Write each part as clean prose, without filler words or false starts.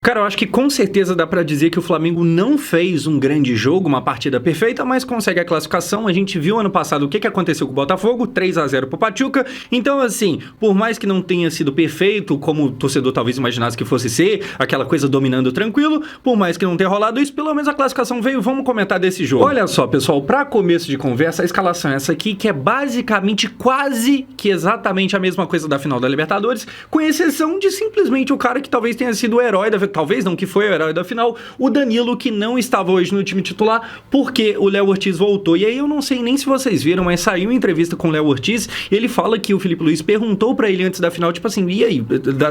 Cara, eu acho que com certeza dá pra dizer que o Flamengo não fez um grande jogo, uma partida perfeita, mas consegue a classificação. A gente viu ano passado o que aconteceu com o Botafogo, 3-0 pro Pachuca. Então, assim, por mais que não tenha sido perfeito, como o torcedor talvez imaginasse que fosse ser, aquela coisa dominando tranquilo, por mais que não tenha rolado isso, pelo menos a classificação veio. Vamos comentar desse jogo. Olha só, pessoal, pra começo de conversa, a escalação é essa aqui, que é basicamente quase que exatamente a mesma coisa da final da Libertadores, com exceção de simplesmente o cara que talvez tenha sido o herói da... Talvez não, que foi o herói da final, o Danilo, que não estava hoje no time titular, porque o Léo Ortiz voltou. E aí eu não sei nem se vocês viram, mas saiu uma entrevista com o Léo Ortiz, e ele fala que o Felipe Luiz perguntou pra ele antes da final, tipo assim, e aí,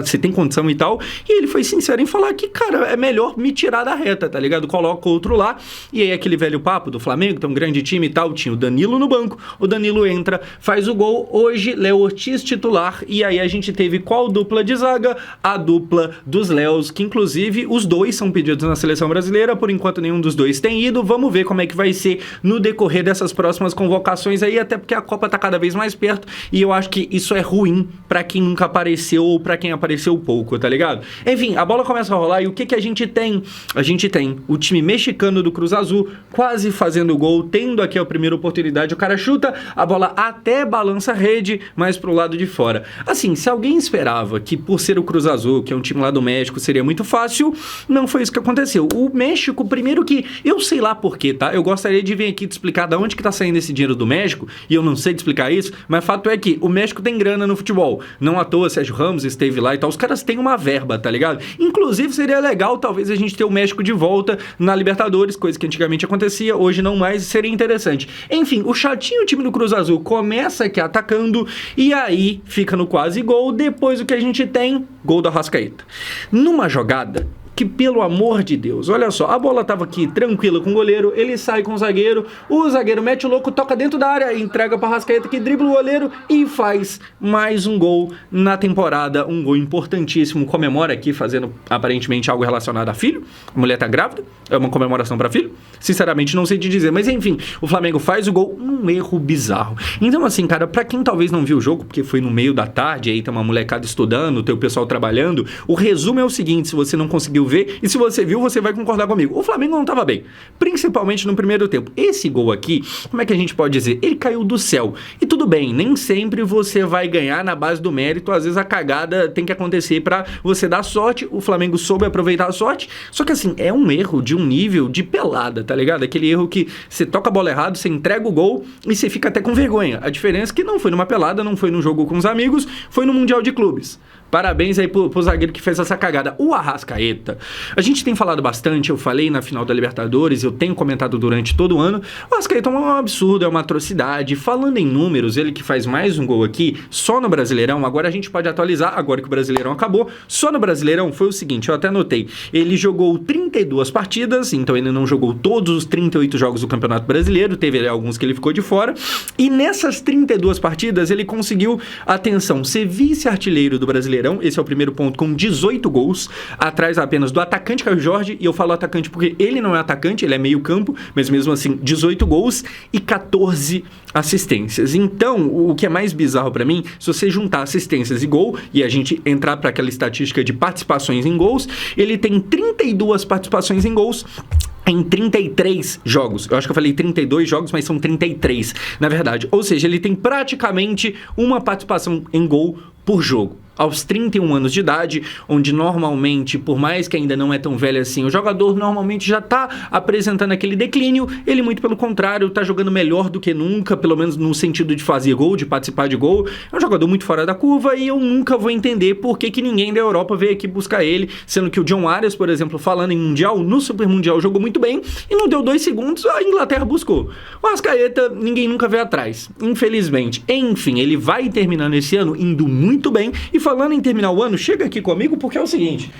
você tem condição e tal? E ele foi sincero em falar que, cara, é melhor me tirar da reta, tá ligado? Coloca outro lá, e aí aquele velho papo do Flamengo, tem um grande time e tal, tinha o Danilo no banco, o Danilo entra, faz o gol, hoje Léo Ortiz titular, e aí a gente teve qual dupla de zaga? A dupla dos Léos, que inclusive os dois são pedidos na seleção brasileira, por enquanto nenhum dos dois tem ido, vamos ver como é que vai ser no decorrer dessas próximas convocações aí, até porque a Copa tá cada vez mais perto, e eu acho que isso é ruim pra quem nunca apareceu ou pra quem apareceu pouco, tá ligado? Enfim, a bola começa a rolar e o que a gente tem? A gente tem o time mexicano do Cruz Azul quase fazendo o gol, tendo aqui a primeira oportunidade, o cara chuta, a bola até balança a rede, mas pro lado de fora. Assim, se alguém esperava que por ser o Cruz Azul, que é um time lá do México, seria muito fácil, não foi isso que aconteceu. O México, primeiro que, eu sei lá porquê, tá? Eu gostaria de vir aqui te explicar de onde que tá saindo esse dinheiro do México, e eu não sei te explicar isso, mas fato é que o México tem grana no futebol. Não à toa, Sérgio Ramos esteve lá e tal, os caras têm uma verba, tá ligado? Inclusive, seria legal, talvez, a gente ter o México de volta na Libertadores, coisa que antigamente acontecia, hoje não mais, seria interessante. Enfim, o chatinho time do Cruz Azul começa aqui atacando, e aí fica no quase gol, depois o que a gente tem? Gol do Arrascaeta. Numa jogada que, pelo amor de Deus, olha só, a bola tava aqui tranquila com o goleiro, ele sai com o zagueiro mete o louco, toca dentro da área, entrega para Arrascaeta, que dribla o goleiro e faz mais um gol na temporada, um gol importantíssimo, comemora aqui fazendo aparentemente algo relacionado a filho, a mulher tá grávida, é uma comemoração para filho, sinceramente não sei te dizer, mas enfim, o Flamengo faz o gol, um erro bizarro. Então assim, cara, pra quem talvez não viu o jogo, porque foi no meio da tarde, aí tem uma molecada estudando, tem o pessoal trabalhando, o resumo é o seguinte, se você não conseguiu ver, e se você viu, você vai concordar comigo. O Flamengo não estava bem, principalmente no primeiro tempo. Esse gol aqui, como é que a gente pode dizer? Ele caiu do céu. E tudo bem, nem sempre você vai ganhar na base do mérito, às vezes a cagada tem que acontecer para você dar sorte. O Flamengo soube aproveitar a sorte, só que assim, é um erro de um nível de pelada, tá ligado? Aquele erro que você toca a bola errado, você entrega o gol e você fica até com vergonha. A diferença é que não foi numa pelada, não foi num jogo com os amigos, foi no Mundial de Clubes. Parabéns aí pro zagueiro que fez essa cagada. O Arrascaeta, a gente tem falado bastante, eu falei na final da Libertadores, eu tenho comentado durante todo o ano, o Arrascaeta é um absurdo, é uma atrocidade. Falando em números, ele que faz mais um gol aqui, só no Brasileirão, agora a gente pode atualizar, agora que o Brasileirão acabou, só no Brasileirão foi o seguinte, eu até anotei, ele jogou 32 partidas, então ele não jogou todos os 38 jogos do Campeonato Brasileiro, teve alguns que ele ficou de fora, e nessas 32 partidas ele conseguiu, atenção, ser vice-artilheiro do Brasileirão. Esse é o primeiro ponto, com 18 gols, atrás apenas do atacante Caio Jorge, e eu falo atacante porque ele não é atacante, ele é meio campo, mas mesmo assim, 18 gols e 14 assistências. Então, o que é mais bizarro pra mim, se você juntar assistências e gol, e a gente entrar para aquela estatística de participações em gols, ele tem 32 participações em gols, em 33 jogos. Eu acho que eu falei 32 jogos, mas são 33, na verdade. Ou seja, ele tem praticamente uma participação em gol por jogo. Aos 31 anos de idade, onde normalmente, por mais que ainda não é tão velho assim, o jogador normalmente já está apresentando aquele declínio, ele muito pelo contrário, está jogando melhor do que nunca, pelo menos no sentido de fazer gol, de participar de gol. É um jogador muito fora da curva e eu nunca vou entender por que ninguém da Europa veio aqui buscar ele, sendo que o John Arias, por exemplo, falando em Mundial, no Super Mundial jogou muito bem e não deu 2 segundos, a Inglaterra buscou. O Arrascaeta, ninguém nunca veio atrás, infelizmente. Enfim, ele vai terminando esse ano indo muito bem e falando em terminar o ano, chega aqui comigo porque é o seguinte,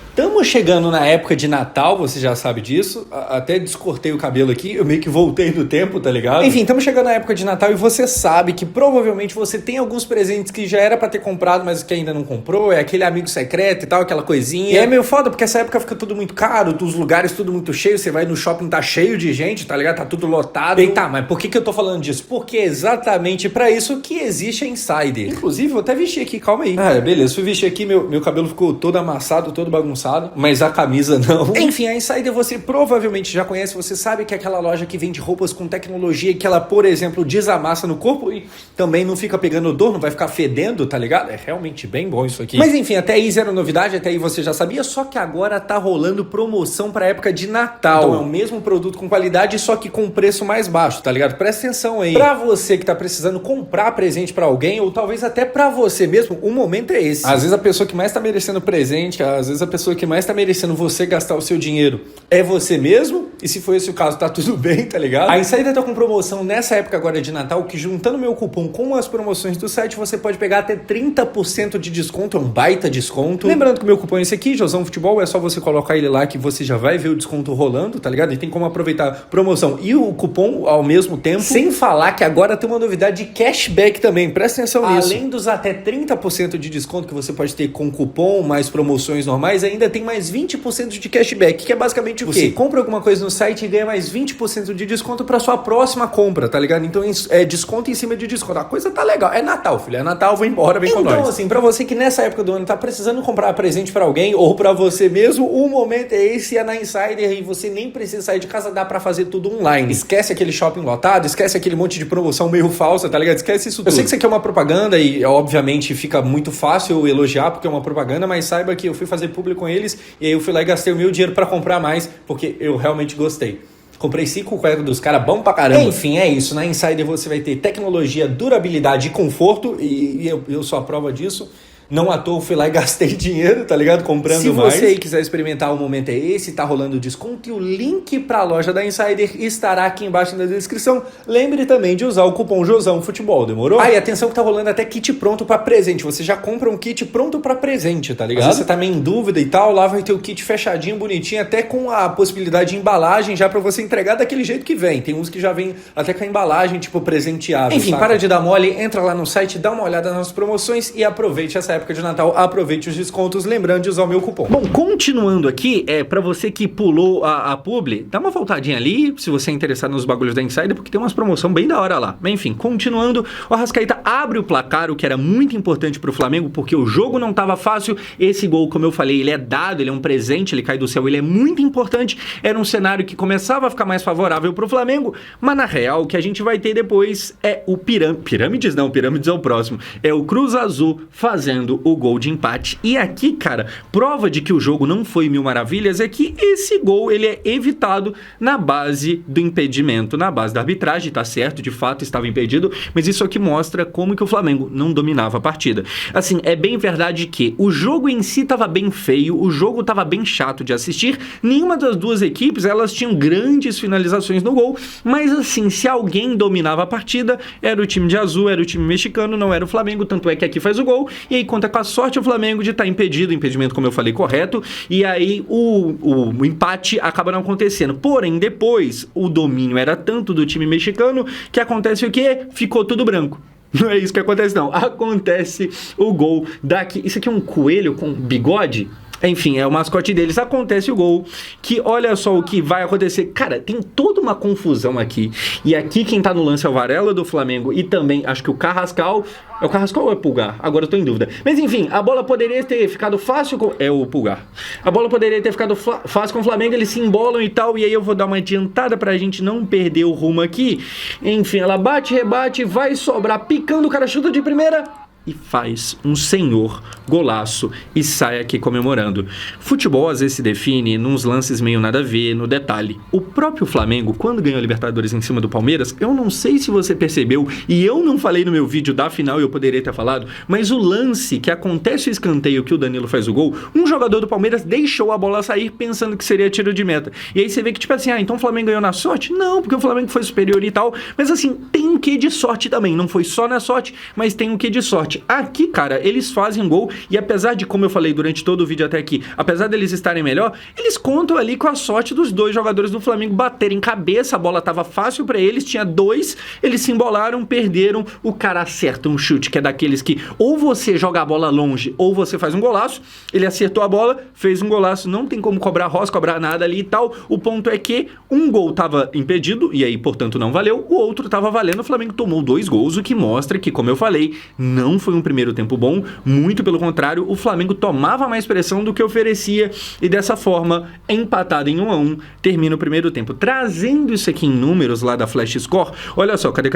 estamos chegando na época de Natal, você já sabe disso, até descortei o cabelo aqui, eu meio que voltei no tempo, tá ligado? Enfim, estamos chegando na época de Natal e você sabe que provavelmente você tem alguns presentes que já era pra ter comprado, mas que ainda não comprou, é aquele amigo secreto e tal, aquela coisinha. E é meio foda, porque essa época fica tudo muito caro, os lugares tudo muito cheio, você vai no shopping, tá cheio de gente, tá ligado? Tá tudo lotado. E tá, mas por que eu tô falando disso? Porque é exatamente pra isso que existe a Insider. Inclusive, vou até vestir aqui, calma aí. Ah, beleza, fui vestir aqui, meu cabelo ficou todo amassado, todo bagunçado, calçado, mas a camisa não. Enfim, a Insider você provavelmente já conhece, você sabe que é aquela loja que vende roupas com tecnologia que ela, por exemplo, desamassa no corpo e também não fica pegando dor, não vai ficar fedendo, tá ligado? É realmente bem bom isso aqui. Mas enfim, até aí zero novidade, até aí você já sabia, só que agora tá rolando promoção pra época de Natal. Então é o mesmo produto com qualidade, só que com preço mais baixo, tá ligado? Presta atenção aí. Pra você que tá precisando comprar presente pra alguém, ou talvez até pra você mesmo, o momento é esse. Às vezes a pessoa que mais tá merecendo presente, às vezes a pessoa que mais tá merecendo você gastar o seu dinheiro é você mesmo, e se for esse o caso, tá tudo bem, tá ligado? A Insider tá com promoção nessa época agora de Natal, que juntando meu cupom com as promoções do site, você pode pegar até 30% de desconto, é um baita desconto. Lembrando que o meu cupom é esse aqui, Josão Futebol, é só você colocar ele lá que você já vai ver o desconto rolando, tá ligado? E tem como aproveitar a promoção e o cupom ao mesmo tempo, sem falar que agora tem uma novidade de cashback também, presta atenção nisso. Além dos até 30% de desconto que você pode ter com cupom, mais promoções normais, ainda tem mais 20% de cashback, que é basicamente o quê? Você compra alguma coisa no site e ganha mais 20% de desconto pra sua próxima compra, tá ligado? Então é desconto em cima de desconto. A coisa tá legal. É Natal, filho. É Natal, vou embora, vem com nós. Então, assim, pra você que nessa época do ano tá precisando comprar presente pra alguém ou pra você mesmo, o momento é esse, é na Insider e você nem precisa sair de casa, dá pra fazer tudo online. Esquece aquele shopping lotado, esquece aquele monte de promoção meio falsa, tá ligado? Esquece isso tudo. Eu sei que isso aqui é uma propaganda e, obviamente, fica muito fácil eu elogiar porque é uma propaganda, mas saiba que eu fui fazer público com eles e aí eu fui lá e gastei o meu dinheiro pra comprar mais, porque eu realmente gostei. Comprei 5 cuecas dos caras, bom pra caramba. Enfim, é isso. Na Insider você vai ter tecnologia, durabilidade e conforto. E eu sou a prova disso. Não à toa, fui lá e gastei dinheiro, tá ligado? Comprando mais. Se você aí quiser experimentar, o momento é esse, tá rolando desconto e o link pra loja da Insider estará aqui embaixo na descrição. Lembre também de usar o cupom Josão Futebol, demorou? Ah, e atenção que tá rolando até kit pronto pra presente. Você já compra um kit pronto pra presente, tá ligado? Se você tá meio em dúvida e tal, lá vai ter o kit fechadinho, bonitinho, até com a possibilidade de embalagem já pra você entregar daquele jeito que vem. Tem uns que já vem até com a embalagem, tipo, presenteável. Enfim, saca? Para de dar mole, entra lá no site, dá uma olhada nas promoções e aproveite essa época de Natal, aproveite os descontos, lembrando de usar o meu cupom. Bom, continuando aqui, pra você que pulou a publi, dá uma voltadinha ali, se você é interessado nos bagulhos da Insider, porque tem umas promoção bem da hora lá. Mas enfim, continuando, o Arrascaeta abre o placar, o que era muito importante pro Flamengo, porque o jogo não tava fácil. Esse gol, como eu falei, ele é dado, ele é um presente, ele cai do céu, ele é muito importante. Era um cenário que começava a ficar mais favorável pro Flamengo, mas na real, o que a gente vai ter depois é o Pirâmides não, Pirâmides é o próximo. É o Cruz Azul fazendo o gol de empate. E aqui, cara, prova de que o jogo não foi mil maravilhas é que esse gol, ele é evitado na base do impedimento, na base da arbitragem, tá certo, de fato estava impedido, mas isso aqui mostra como que o Flamengo não dominava a partida. Assim, é bem verdade que o jogo em si tava bem feio, o jogo tava bem chato de assistir, nenhuma das duas equipes, elas tinham grandes finalizações no gol, mas assim, se alguém dominava a partida, era o time de azul, era o time mexicano, não era o Flamengo, tanto é que aqui faz o gol, e aí conta com a sorte o Flamengo de estar impedido, impedimento como eu falei, correto, e aí o empate acaba não acontecendo. Porém, depois, o domínio era tanto do time mexicano que acontece o quê? Ficou tudo branco. Não é isso que acontece, não. Acontece o gol daqui. Isso aqui é um coelho com bigode? Enfim, é o mascote deles. Acontece o gol, que olha só o que vai acontecer. Cara, tem toda uma confusão aqui. E aqui quem tá no lance é o Varela do Flamengo e também, acho que o Carrascal. É o Carrascal ou é o Pulgar? Agora eu tô em dúvida. Mas enfim, a bola poderia ter ficado fácil com... É o Pulgar. A bola poderia ter ficado fácil com o Flamengo, eles se embolam e tal. E aí eu vou dar uma adiantada pra gente não perder o rumo aqui. Enfim, ela bate, rebate, vai sobrar, picando, o cara chuta de primeira e faz um senhor golaço e sai aqui comemorando. Futebol às vezes se define nos lances meio nada a ver, no detalhe. O próprio Flamengo, quando ganhou a Libertadores em cima do Palmeiras, eu não sei se você percebeu, e eu não falei no meu vídeo da final e eu poderia ter falado, mas o lance que acontece o escanteio que o Danilo faz o gol, um jogador do Palmeiras deixou a bola sair pensando que seria tiro de meta. E aí você vê que tipo assim, então o Flamengo ganhou na sorte? Não, porque o Flamengo foi superior e tal, mas assim, tem um quê de sorte também, não foi só na sorte, mas tem um quê de sorte. Aqui, cara, eles fazem gol e apesar de, como eu falei durante todo o vídeo até aqui, apesar deles estarem melhor, eles contam ali com a sorte dos dois jogadores do Flamengo baterem cabeça, a bola tava fácil pra eles, tinha dois, eles se embolaram, perderam, o cara acerta um chute que é daqueles que ou você joga a bola longe ou você faz um golaço, ele acertou a bola, fez um golaço, não tem como cobrar roça, cobrar nada ali e tal, o ponto é que um gol tava impedido e aí, portanto, não valeu, o outro tava valendo, o Flamengo tomou 2 gols, o que mostra que, como eu falei, não foi um primeiro tempo bom, muito pelo contrário, o Flamengo tomava mais pressão do que oferecia e dessa forma, empatado em 1-1, termina o primeiro tempo. Trazendo isso aqui em números lá da Flash Score, olha só, cadê?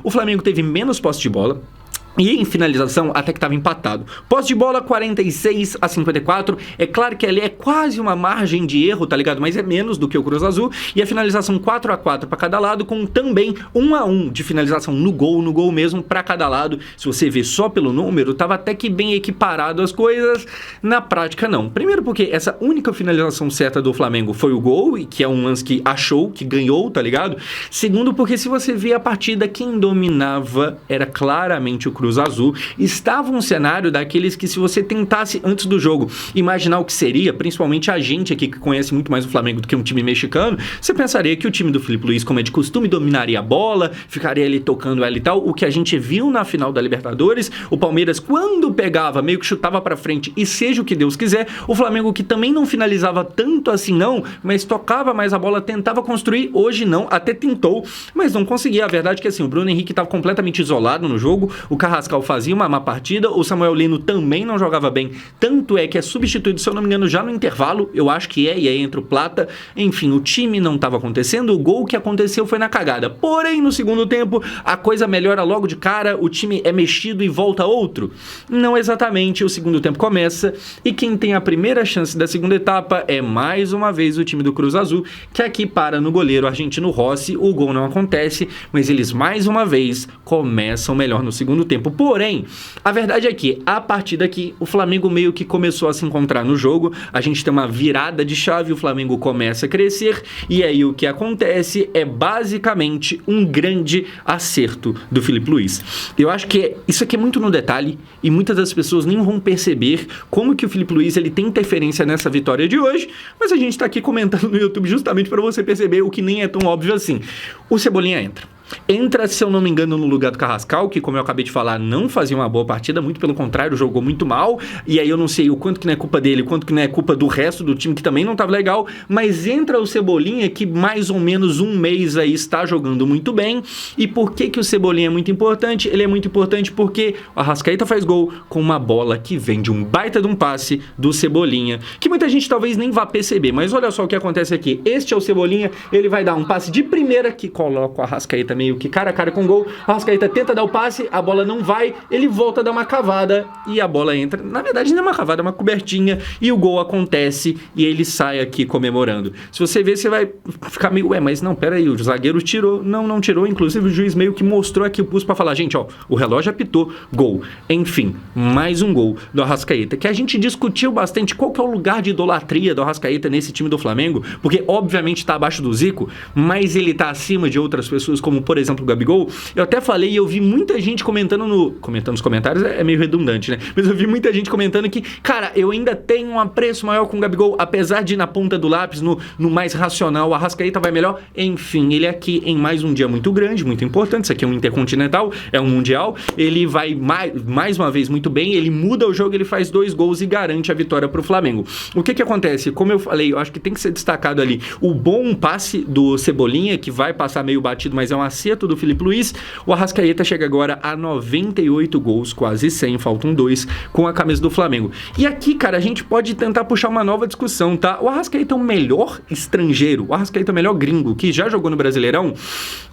O Flamengo teve menos posse de bola, e em finalização, até que estava empatado. Posse de bola, 46-54. É claro que ali é quase uma margem de erro, tá ligado? Mas é menos do que o Cruz Azul. E a finalização 4-4 para cada lado, com também 1-1 de finalização no gol mesmo para cada lado. Se você ver só pelo número, tava até que bem equiparado as coisas. Na prática, não. Primeiro porque essa única finalização certa do Flamengo foi o gol, e que é um lance que achou, que ganhou, tá ligado? Segundo porque se você ver a partida, quem dominava era claramente o Cruz Azul. Estava um cenário daqueles que, se você tentasse antes do jogo imaginar o que seria, principalmente a gente aqui que conhece muito mais o Flamengo do que um time mexicano, você pensaria que o time do Filipe Luís, como é de costume, dominaria a bola, ficaria ali tocando ela e tal. O que a gente viu na final da Libertadores, o Palmeiras, quando pegava, meio que chutava pra frente e seja o que Deus quiser. O Flamengo, que também não finalizava tanto assim não, mas tocava mais a bola, tentava construir. Hoje não, até tentou, mas não conseguia. A verdade é que assim, o Bruno Henrique estava completamente isolado no jogo, o Carrascal fazia uma má partida, o Samuel Lino também não jogava bem, tanto é que é substituído, se eu não me engano, já no intervalo, eu acho que é, e aí entra o Plata. Enfim, o time não estava acontecendo, o gol que aconteceu foi na cagada. Porém, no segundo tempo, a coisa melhora logo de cara, o time é mexido e volta outro? Não exatamente, o segundo tempo começa, e quem tem a primeira chance da segunda etapa é mais uma vez o time do Cruz Azul, que aqui para no goleiro argentino Rossi, o gol não acontece, mas eles mais uma vez começam melhor no segundo tempo. Porém, a verdade é que, a partir daqui, o Flamengo meio que começou a se encontrar no jogo, a gente tem uma virada de chave, o Flamengo começa a crescer, e aí o que acontece é basicamente um grande acerto do Filipe Luís. Eu acho que isso aqui é muito no detalhe, e muitas das pessoas nem vão perceber como que o Filipe Luís ele tem interferência nessa vitória de hoje, mas a gente está aqui comentando no YouTube justamente para você perceber o que nem é tão óbvio assim. O Cebolinha entra, se eu não me engano, no lugar do Carrascal, que, como eu acabei de falar, não fazia uma boa partida, muito pelo contrário, jogou muito mal, e aí eu não sei o quanto que não é culpa dele, o quanto que não é culpa do resto do time, que também não estava legal, mas entra o Cebolinha, que mais ou menos um mês aí está jogando muito bem. E por que que o Cebolinha é muito importante? Ele é muito importante porque o Arrascaeta faz gol com uma bola que vem de um baita de um passe do Cebolinha, que muita gente talvez nem vá perceber, mas olha só o que acontece aqui. Este é o Cebolinha, ele vai dar um passe de primeira que coloca o Arrascaeta meio que cara a cara com o gol, o Arrascaeta tenta dar o passe, a bola não vai, ele volta a dar uma cavada e a bola entra. Na verdade não é uma cavada, é uma cobertinha, e o gol acontece e ele sai aqui comemorando. Se você ver, você vai ficar meio, mas não, pera aí, o zagueiro tirou. Não tirou, inclusive o juiz meio que mostrou aqui o pulso pra falar, gente, ó, o relógio apitou, gol. Enfim, mais um gol do Arrascaeta, que a gente discutiu bastante qual que é o lugar de idolatria do Arrascaeta nesse time do Flamengo, porque obviamente tá abaixo do Zico, mas ele tá acima de outras pessoas, como por exemplo o Gabigol. Eu até falei, e eu vi muita gente comentando nos comentários, é meio redundante, né? Mas eu vi muita gente comentando que, cara, eu ainda tenho um apreço maior com o Gabigol, apesar de na ponta do lápis, no mais racional, o Arrascaeta vai melhor. Enfim, ele aqui em mais um dia muito grande, muito importante, isso aqui é um Intercontinental, é um Mundial, ele vai mais uma vez muito bem, ele muda o jogo, ele faz 2 gols e garante a vitória pro Flamengo. O que acontece? Como eu falei, eu acho que tem que ser destacado ali o bom passe do Cebolinha, que vai passar meio batido, mas é um acerto do Filipe Luís. O Arrascaeta chega agora a 98 gols, quase 100, faltam 2, com a camisa do Flamengo. E aqui, cara, a gente pode tentar puxar uma nova discussão, tá? O Arrascaeta é o melhor estrangeiro, o Arrascaeta é o melhor gringo que já jogou no Brasileirão?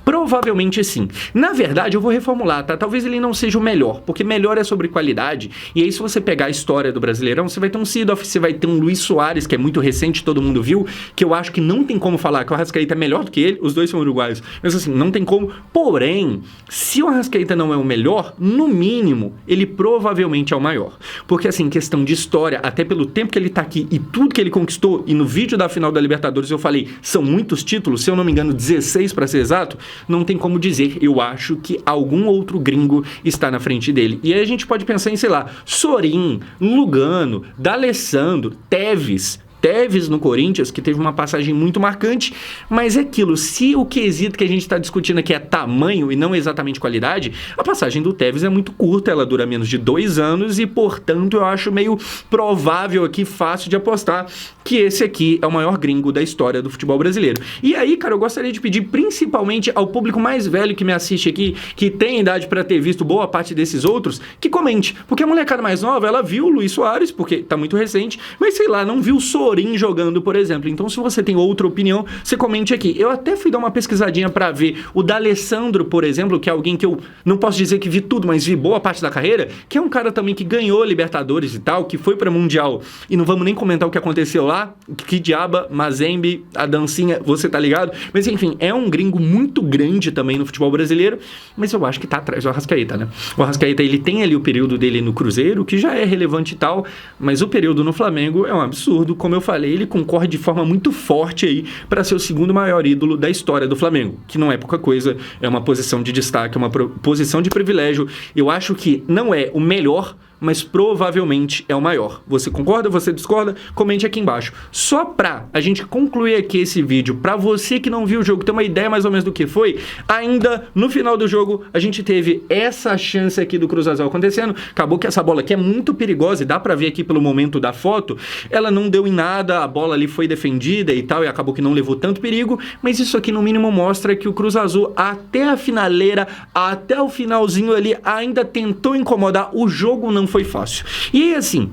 Provavelmente sim. Na verdade, eu vou reformular, tá? Talvez ele não seja o melhor, porque melhor é sobre qualidade, e aí se você pegar a história do Brasileirão, você vai ter um Seedorf, você vai ter um Luis Soares, que é muito recente, todo mundo viu, que eu acho que não tem como falar que o Arrascaeta é melhor do que ele, os dois são uruguaios, mas assim, não tem como. Porém, se o Arrascaeta não é o melhor, no mínimo, ele provavelmente é o maior. Porque assim, questão de história, até pelo tempo que ele tá aqui e tudo que ele conquistou, e no vídeo da final da Libertadores eu falei, são muitos títulos, se eu não me engano 16 para ser exato, não tem como dizer, eu acho que algum outro gringo está na frente dele. E aí a gente pode pensar em, sei lá, Sorin, Lugano, D'Alessandro, Tevez, Tevez no Corinthians, que teve uma passagem muito marcante, mas é aquilo, se o quesito que a gente está discutindo aqui é tamanho e não exatamente qualidade, a passagem do Tevez é muito curta, ela dura menos de 2 anos e, portanto, eu acho meio provável aqui, fácil de apostar, que esse aqui é o maior gringo da história do futebol brasileiro. E aí, cara, eu gostaria de pedir principalmente ao público mais velho que me assiste aqui, que tem idade para ter visto boa parte desses outros, que comente, porque a molecada mais nova, ela viu o Luis Soares, porque tá muito recente, mas sei lá, não viu o Sorin jogando, por exemplo. Então, se você tem outra opinião, você comente aqui. Eu até fui dar uma pesquisadinha pra ver o D'Alessandro, por exemplo, que é alguém que eu não posso dizer que vi tudo, mas vi boa parte da carreira, que é um cara também que ganhou Libertadores e tal, que foi pra Mundial, e não vamos nem comentar o que aconteceu lá, que diaba, Mazembe, a dancinha, você tá ligado? Mas enfim, é um gringo muito grande também no futebol brasileiro, mas eu acho que tá atrás do Arrascaeta, né? O Arrascaeta, ele tem ali o período dele no Cruzeiro, que já é relevante e tal, mas o período no Flamengo é um absurdo. Como eu falei, ele concorre de forma muito forte aí para ser o segundo maior ídolo da história do Flamengo, que não é pouca coisa, é uma posição de destaque, é uma posição de privilégio. Eu acho que não é o melhor, mas provavelmente é o maior. Você concorda? Você discorda? Comente aqui embaixo. Só pra a gente concluir aqui esse vídeo, pra você que não viu o jogo ter uma ideia mais ou menos do que foi, ainda no final do jogo a gente teve essa chance aqui do Cruz Azul acontecendo. Acabou que essa bola aqui é muito perigosa e dá pra ver aqui pelo momento da foto, ela não deu em nada, a bola ali foi defendida e tal, e acabou que não levou tanto perigo, mas isso aqui no mínimo mostra que o Cruz Azul até a finaleira, até o finalzinho ali, ainda tentou incomodar. O jogo não foi fácil. E aí, assim,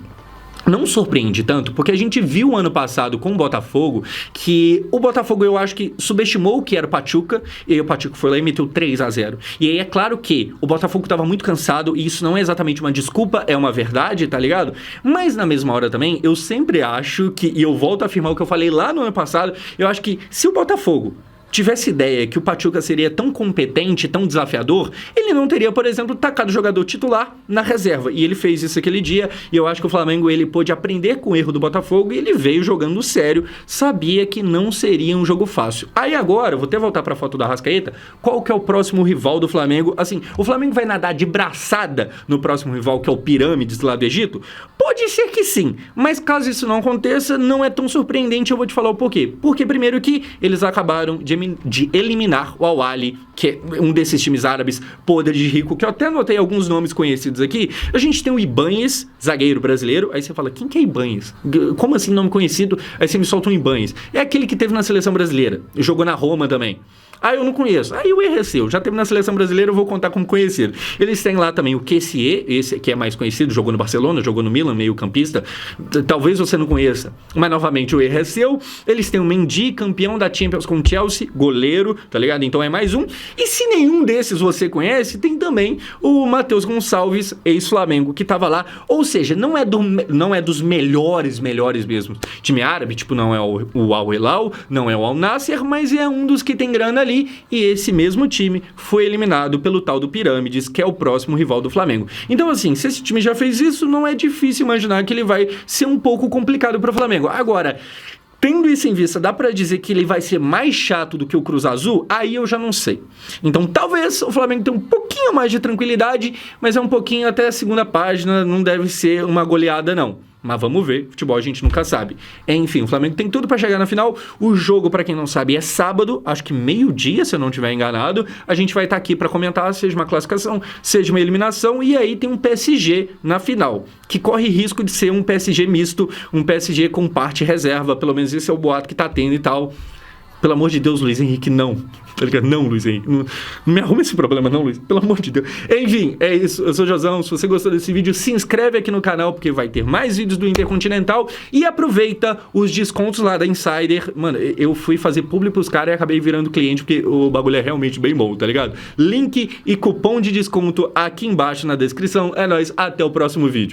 não surpreende tanto, porque a gente viu ano passado com o Botafogo, que o Botafogo, eu acho que subestimou o que era o Pachuca, e aí o Pachuca foi lá e meteu 3-0. E aí é claro que o Botafogo estava muito cansado, e isso não é exatamente uma desculpa, é uma verdade, tá ligado? Mas na mesma hora também, eu sempre acho que, e eu volto a afirmar o que eu falei lá no ano passado, eu acho que se o Botafogo tivesse ideia que o Pachuca seria tão competente, tão desafiador, ele não teria, por exemplo, tacado o jogador titular na reserva. E ele fez isso aquele dia, e eu acho que o Flamengo, ele pôde aprender com o erro do Botafogo, e ele veio jogando sério, sabia que não seria um jogo fácil. Aí agora, vou até voltar pra foto da Arrascaeta, qual que é o próximo rival do Flamengo? Assim, o Flamengo vai nadar de braçada no próximo rival, que é o Pirâmides lá do Egito? Pode ser que sim, mas caso isso não aconteça, não é tão surpreendente, eu vou te falar o porquê. Porque primeiro que eles acabaram de eliminar o Al-Ahly, que é um desses times árabes podre de rico, que eu até anotei alguns nomes conhecidos aqui. A gente tem o Ibanez, zagueiro brasileiro. Aí você fala, quem que é Ibanez? Como assim nome conhecido? Aí você me solta um Ibanez. É aquele que teve na seleção brasileira, jogou na Roma também. Ah, eu não conheço. Aí o Erreceu, já teve na seleção brasileira, eu vou contar como conhecido. Eles têm lá também o Kessié, esse que é mais conhecido, jogou no Barcelona, jogou no Milan, meio campista. Talvez você não conheça. Mas novamente o Erreceu. Eles têm o Mendy, campeão da Champions com o Chelsea, goleiro, tá ligado? Então é mais um. E se nenhum desses você conhece, tem também o Matheus Gonçalves, ex-Flamengo, que tava lá. Ou seja, não é dos melhores mesmo. Time árabe, tipo, não é o Al-Hilal, não é o Al-Nassr, mas é um dos que tem grana ali. E esse mesmo time foi eliminado pelo tal do Pirâmides, que é o próximo rival do Flamengo. Então, assim, se esse time já fez isso, não é difícil imaginar que ele vai ser um pouco complicado para o Flamengo. Agora, tendo isso em vista, dá pra dizer que ele vai ser mais chato do que o Cruz Azul? Aí eu já não sei. Então talvez o Flamengo tenha um pouquinho mais de tranquilidade, mas é um pouquinho até a segunda página, não deve ser uma goleada não. Mas vamos ver, futebol a gente nunca sabe. Enfim, o Flamengo tem tudo pra chegar na final. O jogo, pra quem não sabe, é sábado, acho que meio-dia, se eu não estiver enganado. A gente vai estar aqui pra comentar, seja uma classificação, seja uma eliminação. E aí tem um PSG na final, que corre risco de ser um PSG misto, um PSG com parte reserva. Pelo menos esse é o boato que tá tendo e tal. Pelo amor de Deus, Luiz Henrique, não. Tá ligado? Não, Luiz Henrique. Não me arruma esse problema, não, Luiz. Pelo amor de Deus. Enfim, é isso. Eu sou o Josão. Se você gostou desse vídeo, se inscreve aqui no canal, porque vai ter mais vídeos do Intercontinental. E aproveita os descontos lá da Insider. Mano, eu fui fazer publi pros caras e acabei virando cliente, porque o bagulho é realmente bem bom, tá ligado? Link e cupom de desconto aqui embaixo na descrição. É nóis. Até o próximo vídeo.